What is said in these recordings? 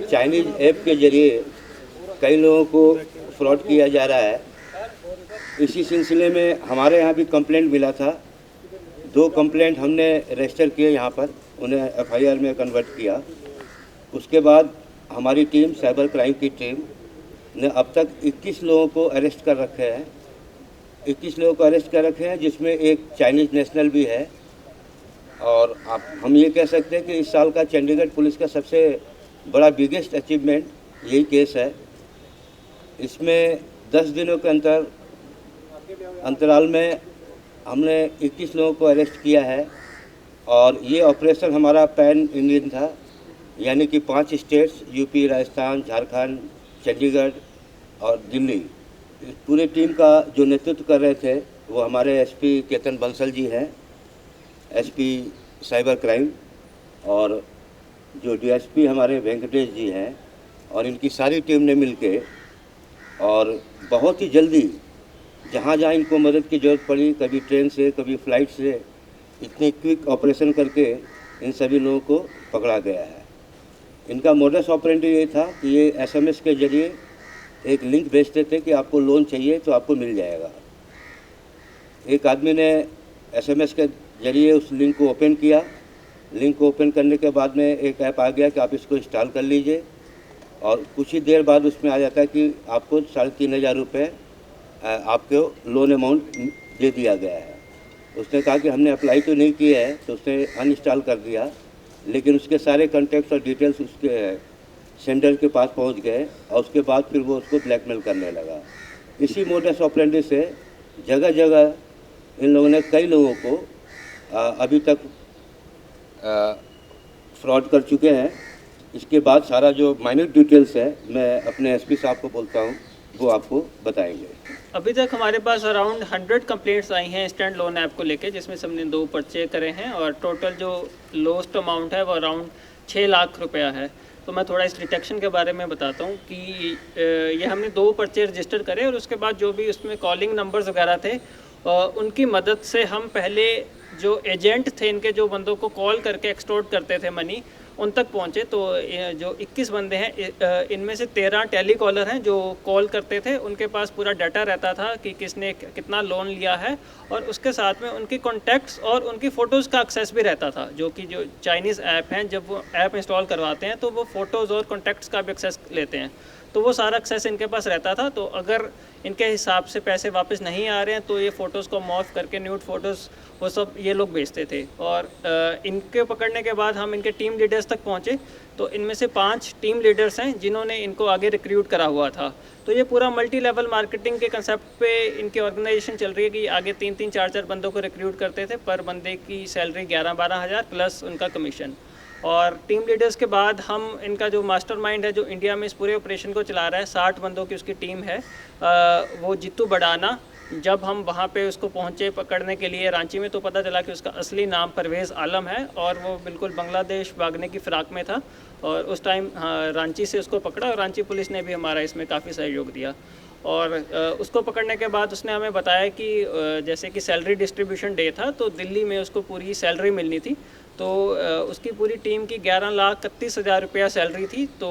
Chinese app के ज़रिए कई लोगों को फ्रॉड किया जा रहा है। इसी सिलसिले में हमारे यहाँ भी कंप्लेंट मिला था। 2 कंप्लेंट हमने रजिस्टर किए यहाँ पर, उन्हें एफआईआर में कन्वर्ट किया। उसके बाद हमारी टीम, साइबर क्राइम की टीम ने अब तक 21 लोगों को अरेस्ट कर रखे हैं। 21 लोगों को अरेस्ट कर रखे हैं, जिसमें एक चाइनीज़ नेशनल भी है। और हम ये कह सकते हैं कि इस साल का चंडीगढ़ पुलिस का सबसे बड़ा बिगेस्ट अचीवमेंट यही केस है। इसमें 10 दिनों के अंतराल में हमने 21 लोगों को अरेस्ट किया है। और ये ऑपरेशन हमारा पैन इंडियन था, यानी कि 5 स्टेट्स यूपी, राजस्थान, झारखंड, चंडीगढ़ और दिल्ली। इस पूरी टीम का जो नेतृत्व कर रहे थे वो हमारे एसपी केतन बंसल जी हैं, एसपी साइबर क्राइम, और जो डीएसपी हमारे वेंकटेश जी हैं। और इनकी सारी टीम ने मिलके और बहुत ही जल्दी जहाँ जहाँ इनको मदद की ज़रूरत पड़ी, कभी ट्रेन से, कभी फ़्लाइट से, इतने क्विक ऑपरेशन करके इन सभी लोगों को पकड़ा गया है। इनका मोडस ऑपरेंडी ये था कि ये एसएमएस के ज़रिए एक लिंक भेजते थे कि आपको लोन चाहिए तो आपको मिल जाएगा। एक आदमी ने एसएमएस के ज़रिए उस लिंक को ओपन किया। लिंक को ओपन करने के बाद में एक ऐप आ गया कि आप इसको इंस्टॉल कर लीजिए, और कुछ ही देर बाद उसमें आ जाता है कि आपको 3,500 रुपये आपको लोन अमाउंट दे दिया गया है। उसने कहा कि हमने अप्लाई तो नहीं किया है, तो उसने अनइंस्टॉल कर दिया। लेकिन उसके सारे कॉन्टैक्ट्स और डिटेल्स उसके सेंडर के पास पहुंच गए, और उसके बाद फिर वो उसको ब्लैकमेल करने लगा। इसी मोडस ऑपरेंडी से जगह जगह इन लोगों ने कई लोगों को अभी तक फ्रॉड कर चुके हैं। इसके बाद सारा जो माइन्यूट डिटेल्स है मैं अपने एसपी साहब को बोलता हूँ, वो आपको बताएंगे। अभी तक हमारे पास अराउंड 100 कंप्लेंट्स आई हैं इंस्टेंट लोन ऐप को लेके, जिसमें से हमने 2 पर्चे करे हैं, और टोटल जो लोस्ट अमाउंट है वो अराउंड 6 लाख रुपया है। तो मैं थोड़ा इस डिटेक्शन के बारे में बताता हूँ कि ये हमने 2 पर्चे रजिस्टर करे, और उसके बाद जो भी उसमें कॉलिंग नंबर्स वगैरह थे उनकी मदद से हम पहले जो एजेंट थे इनके, जो बंदों को कॉल करके एक्सटॉर्ट करते थे मनी, उन तक पहुँचे। तो जो 21 बंदे हैं, इनमें से 13 टेलीकॉलर हैं जो कॉल करते थे। उनके पास पूरा डाटा रहता था कि किसने कितना लोन लिया है, और उसके साथ में उनकी कॉन्टैक्ट्स और उनकी फ़ोटोज़ का एक्सेस भी रहता था। जो कि जो चाइनीज़ ऐप हैं, जब वो ऐप इंस्टॉल करवाते हैं तो वो फ़ोटोज़ और कॉन्टैक्ट्स का भी एक्सेस लेते हैं। तो वो सारा एक्सेस इनके पास रहता था। तो अगर इनके हिसाब से पैसे वापस नहीं आ रहे हैं तो ये फ़ोटोज़ को मॉर्फ करके न्यूड फ़ोटोज़ वो सब ये लोग भेजते थे। और इनके पकड़ने के बाद हम इनके टीम लीडर्स तक पहुँचे। तो इनमें से 5 टीम लीडर्स हैं जिन्होंने इनको आगे रिक्रूट करा हुआ था। तो ये पूरा मल्टी लेवल मार्केटिंग के कंसेप्ट पे इनकी ऑर्गेनाइजेशन चल रही है कि आगे 3-3, 4-4 बंदों को रिक्रूट करते थे। पर बंदे की सैलरी 11-12 हज़ार प्लस उनका कमीशन। और टीम लीडर्स के बाद हम इनका जो मास्टरमाइंड है, जो इंडिया में इस पूरे ऑपरेशन को चला रहा है, 60 बंदों की उसकी टीम है, वो जितू बड़ाना। जब हम वहाँ पे उसको पहुँचे पकड़ने के लिए रांची में, तो पता चला कि उसका असली नाम परवेज़ आलम है, और वो बिल्कुल बांग्लादेश भागने की फ़िराक में था। और उस टाइम रांची से उसको पकड़ा, और रांची पुलिस ने भी हमारा इसमें काफ़ी सहयोग दिया। और उसको पकड़ने के बाद उसने हमें बताया कि जैसे कि सैलरी डिस्ट्रीब्यूशन डे था, तो दिल्ली में उसको पूरी सैलरी मिलनी थी। तो उसकी पूरी टीम की 11,31,000 रुपया सैलरी थी। तो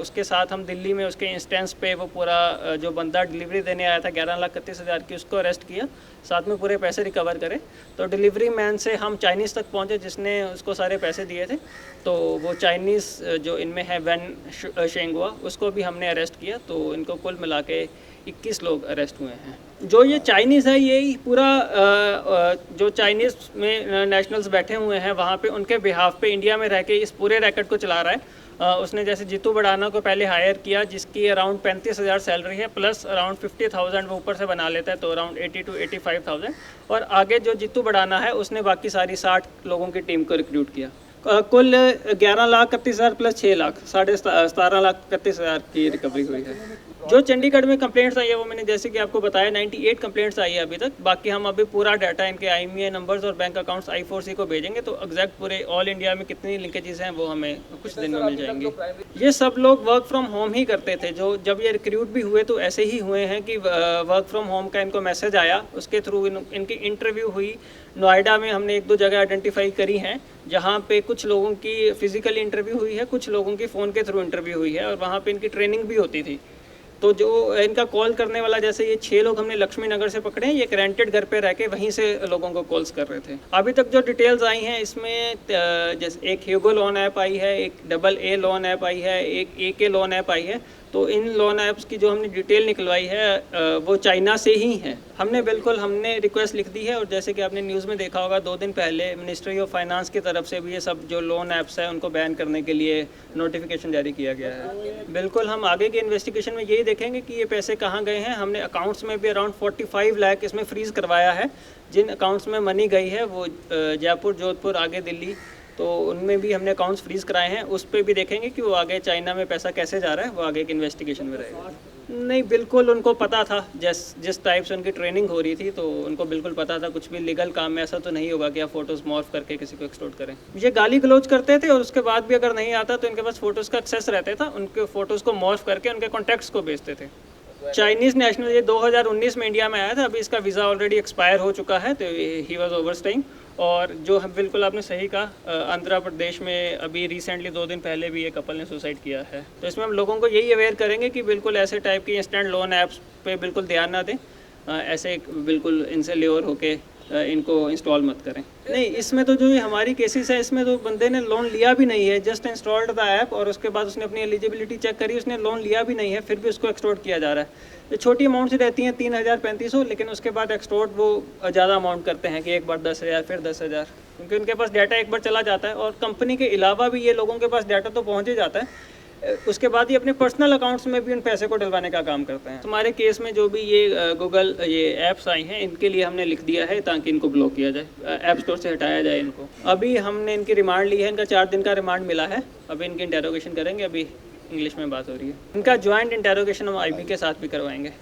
उसके साथ हम दिल्ली में उसके इंस्टेंस पे वो पूरा जो बंदा डिलीवरी देने आया था 11,31,000 की, उसको अरेस्ट किया, साथ में पूरे पैसे रिकवर करे। तो डिलीवरी मैन से हम चाइनीज़ तक पहुँचे जिसने उसको सारे पैसे दिए थे। तो वो चाइनीज़ जो इनमें है वैन शेंगुआ, उसको भी हमने अरेस्ट किया। तो इनको कुल मिला के 21 लोग अरेस्ट हुए हैं। जो ये चाइनीज़ है, ये पूरा जो चाइनीज़ में नेशनल्स बैठे हुए हैं वहाँ पे, उनके बिहाफ पे इंडिया में रह के इस पूरे रैकेट को चला रहा है। उसने जैसे जीतू बड़ाना को पहले हायर किया, जिसकी अराउंड 35,000 सैलरी है, प्लस अराउंड 50,000 वो ऊपर से बना लेता है, तो अराउंड 80 to 85,000। और आगे जो जीतू बड़ाना है उसने बाकी सारी 60 लोगों की टीम को रिक्रूट किया। कुल 11,31,000 प्लस 6 लाख, 17,31,000 की रिकवरी हुई है। जो चंडीगढ़ में कंप्लेंट्स आई है वो मैंने जैसे कि आपको बताया 98 कंप्लेंट्स आई है अभी तक। बाकी हम अभी पूरा डाटा इनके IMEI नंबर्स और बैंक अकाउंट्स I4C को भेजेंगे तो एग्जैक्ट पूरे ऑल इंडिया में कितनी लिंकेजेस हैं वो हमें कुछ दिन में मिल जाएंगे। ये सब लोग वर्क फ्रॉम होम ही करते थे। जो जब ये रिक्रूट भी हुए तो ऐसे ही हुए हैं कि वर्क फ्रॉम होम का इनको मैसेज आया, उसके थ्रू इनकी इंटरव्यू हुई। नोएडा में हमने 1-2 जगह आइडेंटिफाई करी हैं जहाँ पे कुछ लोगों की फिजिकल इंटरव्यू हुई है, कुछ लोगों की फ़ोन के थ्रू इंटरव्यू हुई है और वहाँ पे इनकी ट्रेनिंग भी होती थी। तो जो इनका कॉल करने वाला, जैसे ये 6 लोग हमने लक्ष्मी नगर से पकड़े हैं, ये एक रेंटेड घर पे रह के वहीं से लोगों को कॉल्स कर रहे थे। अभी तक जो डिटेल्स आई हैं इसमें जैसे एक ह्यूगो लोन ऐप आई है, एक AA लोन ऐप आई है, एक AK लोन ऐप आई है। तो इन लोन ऐप्स की जो हमने डिटेल निकलवाई है वो चाइना से ही है। हमने रिक्वेस्ट लिख दी है और जैसे कि आपने न्यूज़ में देखा होगा 2 दिन पहले मिनिस्ट्री ऑफ फाइनेंस की तरफ से भी ये सब जो लोन ऐप्स हैं उनको बैन करने के लिए नोटिफिकेशन जारी किया गया है। बिल्कुल हम आगे के इन्वेस्टिगेशन में यही देखेंगे कि ये पैसे कहाँ गए हैं। हमने अकाउंट्स में भी अराउंड 45 लाख इसमें फ्रीज़ करवाया है। जिन अकाउंट्स में मनी गई है वो जयपुर, जोधपुर, आगे दिल्ली, तो उनमें भी हमने अकाउंट्स फ्रीज़ कराए हैं। उस पर भी देखेंगे कि वो आगे चाइना में पैसा कैसे जा रहा है, वो आगे एक इन्वेस्टिगेशन में रहेगा। नहीं, बिल्कुल उनको पता था। जिस टाइप से उनकी ट्रेनिंग हो रही थी तो उनको बिल्कुल पता था कुछ भी लीगल काम में ऐसा तो नहीं होगा कि आप फ़ोटोज़ मॉर्फ करके किसी को एक्सटोर्ट करें। ये गाली गलौज करते थे और उसके बाद भी अगर नहीं आता तो इनके पास फ़ोटोज़ का एक्सेस रहता था, उनके फ़ोटोज़ को मॉर्फ करके उनके कॉन्टैक्ट्स को भेजते थे। चाइनीज़ नेशनल ये 2019 में इंडिया में आया था, अभी इसका वीज़ा ऑलरेडी एक्सपायर हो चुका है, तो ही वॉज ओवर स्टेइंग। और जो बिल्कुल आपने सही कहा, आंध्र प्रदेश में अभी रिसेंटली 2 दिन पहले भी एक कपल ने सुसाइड किया है। तो इसमें हम लोगों को यही अवेयर करेंगे कि बिल्कुल ऐसे टाइप की इंस्टेंट लोन ऐप्स पे बिल्कुल ध्यान ना दें, ऐसे बिल्कुल इनसे ल्योर होके इनको इंस्टॉल मत करें। नहीं, इसमें तो जो ये हमारी केसेस है इसमें तो बंदे ने लोन लिया भी नहीं है, जस्ट इंस्टॉल्ड द ऐप और उसके बाद उसने अपनी एलिजिबिलिटी चेक करी, उसने लोन लिया भी नहीं है, फिर भी उसको एक्सटोर्ट किया जा रहा है। ये छोटी अमाउंट से रहती हैं 3,000-3,500, लेकिन उसके बाद एक्सटोर्ट वो ज़्यादा अमाउंट करते हैं कि एक बार 10,000 फिर 10,000, क्योंकि उनके पास डाटा एक बार चला जाता है। और कंपनी के अलावा भी ये लोगों के पास डाटा तो पहुँच ही जाता है, उसके बाद ये अपने पर्सनल अकाउंट्स में भी उन पैसे को डलवाने का काम करते हैं। हमारे केस में जो भी ये गूगल ये ऐप्स आई हैं इनके लिए हमने लिख दिया है ताकि इनको ब्लॉक किया जाए, ऐप स्टोर से हटाया जाए इनको। अभी हमने इनकी रिमांड ली है, इनका 4 दिन का रिमांड मिला है। अभी इनकी इंटेरोगेशन करेंगे, अभी इंग्लिश में बात हो रही है। इनका ज्वाइंट इंटेरोगेशन हम IB के साथ भी करवाएंगे।